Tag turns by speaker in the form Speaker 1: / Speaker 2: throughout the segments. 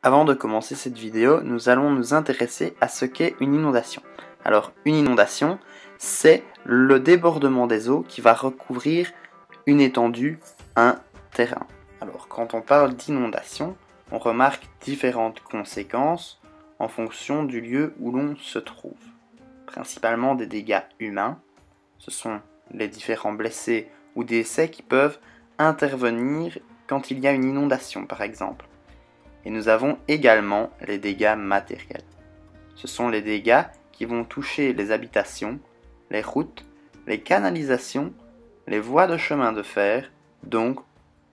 Speaker 1: Avant de commencer cette vidéo, nous allons nous intéresser à ce qu'est une inondation. Alors, une inondation, c'est le débordement des eaux qui va recouvrir une étendue, un terrain. Alors, quand on parle d'inondation, on remarque différentes conséquences en fonction du lieu où l'on se trouve. Principalement des dégâts humains, ce sont les différents blessés ou décès qui peuvent intervenir quand il y a une inondation par exemple. Et nous avons également les dégâts matériels. Ce sont les dégâts qui vont toucher les habitations, les routes, les canalisations, les voies de chemin de fer, donc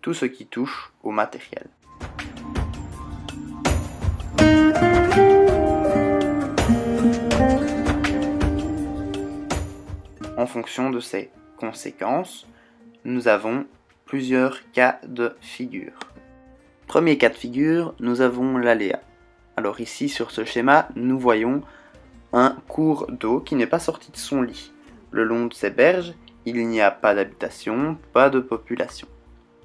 Speaker 1: tout ce qui touche au matériel. En fonction de ces conséquences, nous avons plusieurs cas de figure. Premier cas de figure, nous avons l'aléa. Alors ici sur ce schéma, nous voyons un cours d'eau qui n'est pas sorti de son lit. Le long de ces berges, il n'y a pas d'habitation, pas de population.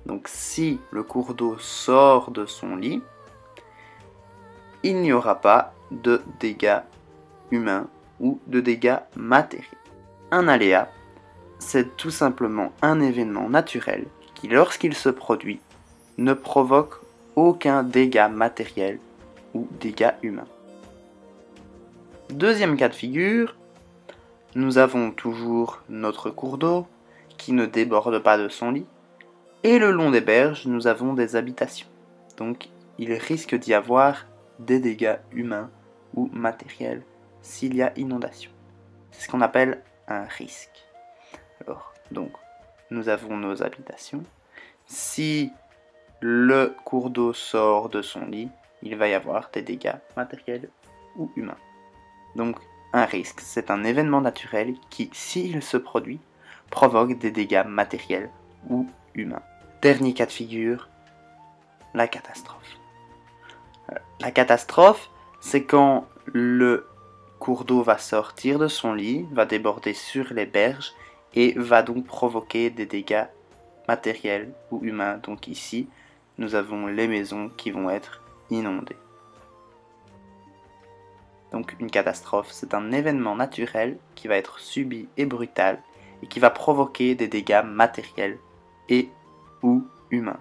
Speaker 1: Donc si le cours d'eau sort de son lit, il n'y aura pas de dégâts humains ou de dégâts matériels. Un aléa, c'est tout simplement un événement naturel qui, lorsqu'il se produit, ne provoque aucun dégât matériel ou dégât humain. Deuxième cas de figure, nous avons toujours notre cours d'eau qui ne déborde pas de son lit, et le long des berges, nous avons des habitations. Donc, il risque d'y avoir des dégâts humains ou matériels s'il y a inondation. C'est ce qu'on appelle un risque. Alors, donc, nous avons nos habitations. Si le cours d'eau sort de son lit, il va y avoir des dégâts matériels ou humains. Donc, un risque, c'est un événement naturel qui, s'il se produit, provoque des dégâts matériels ou humains. Dernier cas de figure, la catastrophe. La catastrophe, c'est quand le cours d'eau va sortir de son lit, va déborder sur les berges et va donc provoquer des dégâts matériels ou humains. Donc ici, nous avons les maisons qui vont être inondées. Donc une catastrophe, c'est un événement naturel qui va être subi et brutal et qui va provoquer des dégâts matériels et ou humains.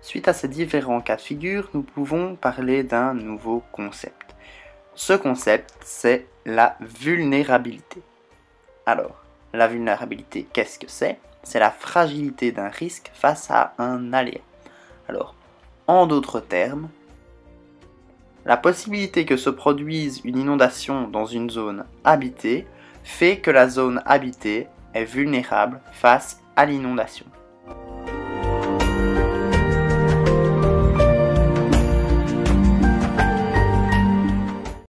Speaker 1: Suite à ces différents cas de figure, nous pouvons parler d'un nouveau concept. Ce concept, c'est la vulnérabilité. Alors, la vulnérabilité, qu'est-ce que c'est ? C'est la fragilité d'un risque face à un aléa. Alors, en d'autres termes, la possibilité que se produise une inondation dans une zone habitée fait que la zone habitée est vulnérable face à l'inondation.